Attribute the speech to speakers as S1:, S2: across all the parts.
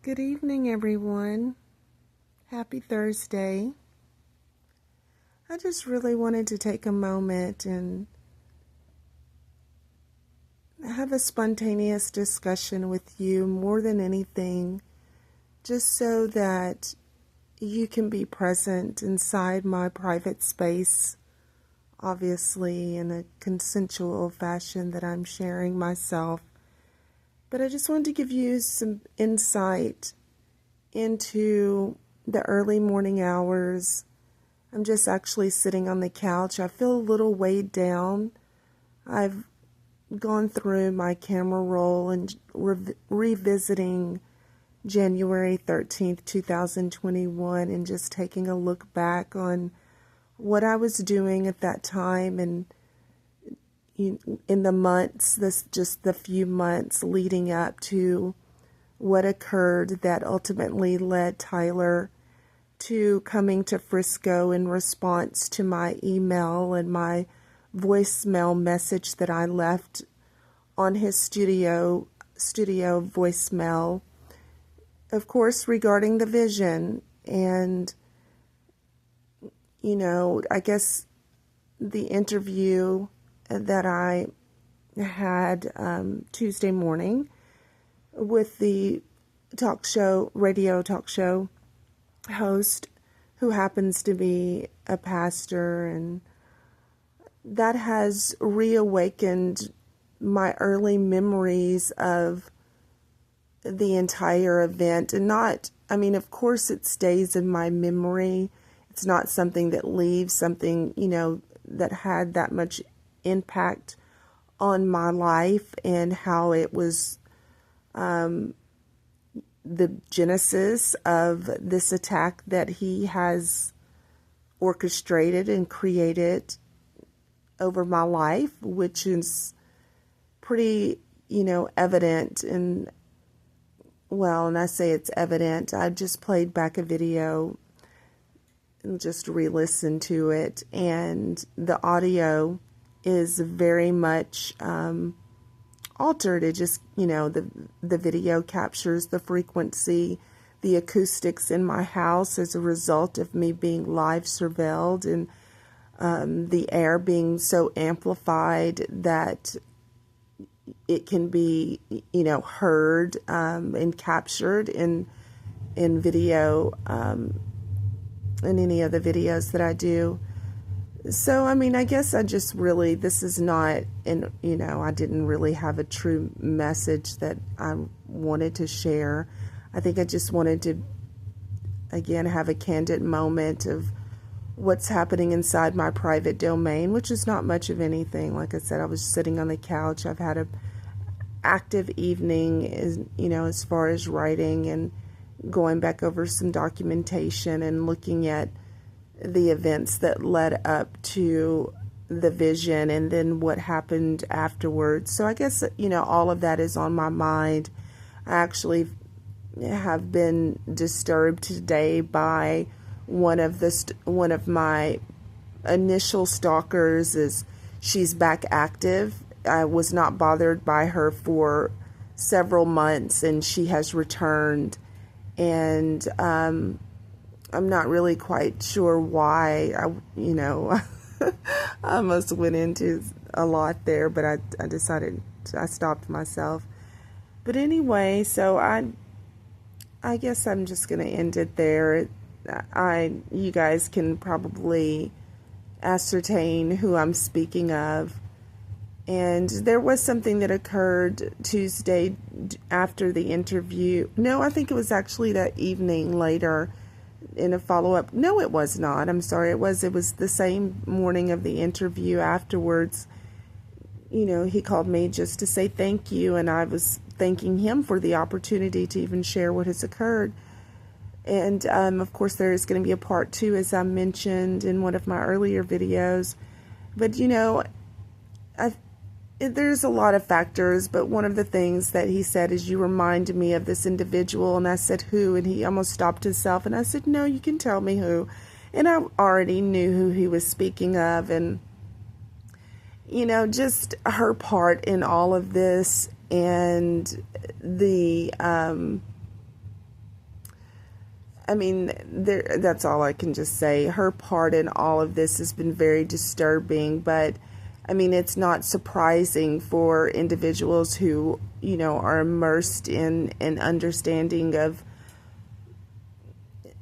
S1: Good evening, everyone. Happy Thursday. I just really wanted to take a moment and have a spontaneous discussion with you more than anything, just so that you can be present inside my private space, obviously in a consensual fashion that I'm sharing myself. But I just wanted to give you some insight into the early morning hours. I'm just actually sitting on the couch. I feel a little weighed down. I've gone through my camera roll and revisiting January 13th, 2021, and just taking a look back on what I was doing at that time and in the months, just the few months leading up to what occurred that ultimately led Tyler to coming to Frisco in response to my email and my voicemail message that I left on his studio voicemail, of course, regarding the vision. And, I guess the interview that I had Tuesday morning with the radio talk show host, who happens to be a pastor, and that has reawakened my early memories of the entire event. And of course it stays in my memory. It's not something that leaves, something, that had that much impact on my life and how it was the genesis of this attack that he has orchestrated and created over my life, which is pretty, evident. And I say it's evident. I just played back a video and just re-listened to it, and the audio is very much altered. It just, the video captures the frequency, the acoustics in my house as a result of me being live surveilled, and the air being so amplified that it can be, heard and captured in video, in any of the videos that I do. So, I guess I just really, this is not, I didn't really have a true message that I wanted to share. I think I just wanted to, again, have a candid moment of what's happening inside my private domain, which is not much of anything. Like I said, I was sitting on the couch. I've had a active evening, as far as writing and going back over some documentation and looking at the events that led up to the vision and then what happened afterwards. So I guess, all of that is on my mind. I actually have been disturbed today by one of my initial stalkers. Is she's back active. I was not bothered by her for several months, and she has returned. And I'm not really quite sure why. I almost went into a lot there, but I decided I stopped myself. But anyway, so I guess I'm just going to end it there. You guys can probably ascertain who I'm speaking of. And there was something that occurred Tuesday after the interview. No, I think it was actually that evening later in a follow-up. No, it was not. I'm sorry. It was the same morning of the interview afterwards. He called me just to say thank you, and I was thanking him for the opportunity to even share what has occurred. And, of course, there is going to be a part 2, as I mentioned in one of my earlier videos. But, there's a lot of factors, but one of the things that he said is, you remind me of this individual. And I said, who? And he almost stopped himself. And I said, no, you can tell me who. And I already knew who he was speaking of. And, just her part in all of this, and the I mean, that's all I can just say. Her part in all of this has been very disturbing, but I mean, it's not surprising for individuals who, are immersed in an understanding of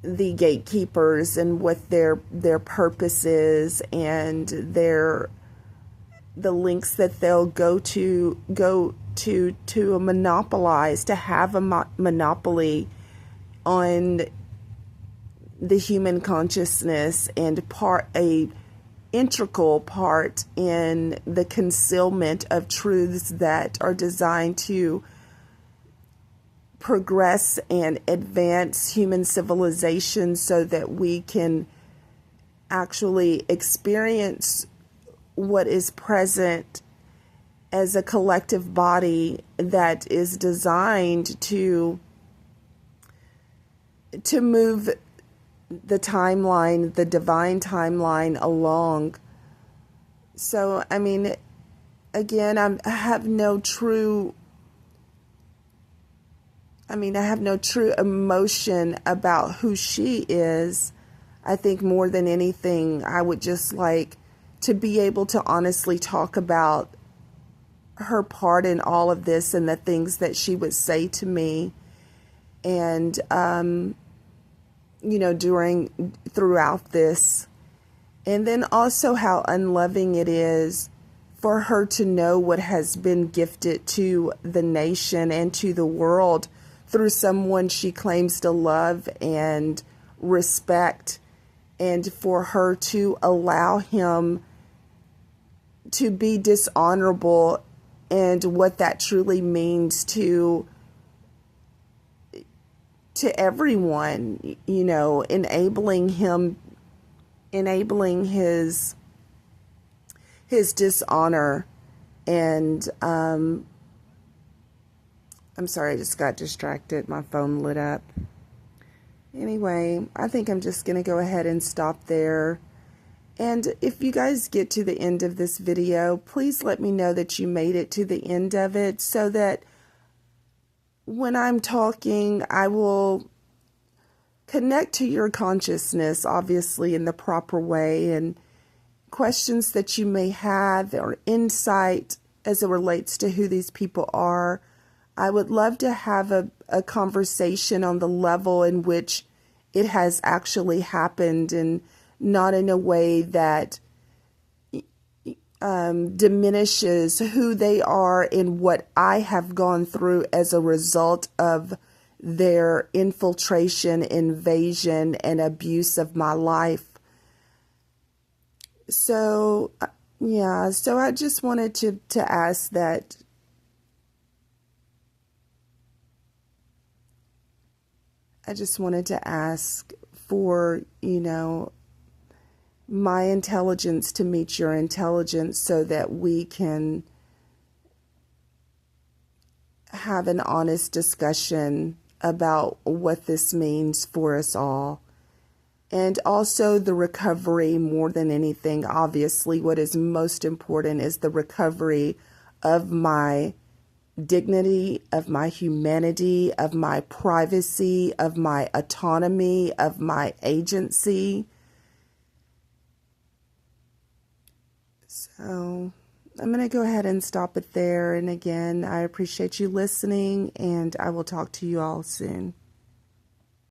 S1: the gatekeepers and what their purpose is, and the links that they'll go to monopolize, to have a monopoly on the human consciousness, and a integral part in the concealment of truths that are designed to progress and advance human civilization, so that we can actually experience what is present as a collective body that is designed to move the timeline, the divine timeline, along. So, I mean, again, I have no true emotion about who she is. I think more than anything, I would just like to be able to honestly talk about her part in all of this, and the things that she would say to me, and throughout this. And then also how unloving it is for her to know what has been gifted to the nation and to the world through someone she claims to love and respect, and for her to allow him to be dishonorable, and what that truly means to everyone, enabling his dishonor. And I'm sorry, I just got distracted. My phone lit up. Anyway, I think I'm just going to go ahead and stop there. And if you guys get to the end of this video, please let me know that you made it to the end of it, so that when I'm talking, I will connect to your consciousness, obviously, in the proper way, and questions that you may have, or insight as it relates to who these people are. I would love to have a conversation on the level in which it has actually happened, and not in a way that diminishes who they are and what I have gone through as a result of their infiltration, invasion, and abuse of my life. So, yeah, so I just wanted to ask that for, my intelligence to meet your intelligence, so that we can have an honest discussion about what this means for us all. And also the recovery, more than anything. Obviously, what is most important is the recovery of my dignity, of my humanity, of my privacy, of my autonomy, of my agency. So I'm going to go ahead and stop it there. And again, I appreciate you listening, and I will talk to you all soon.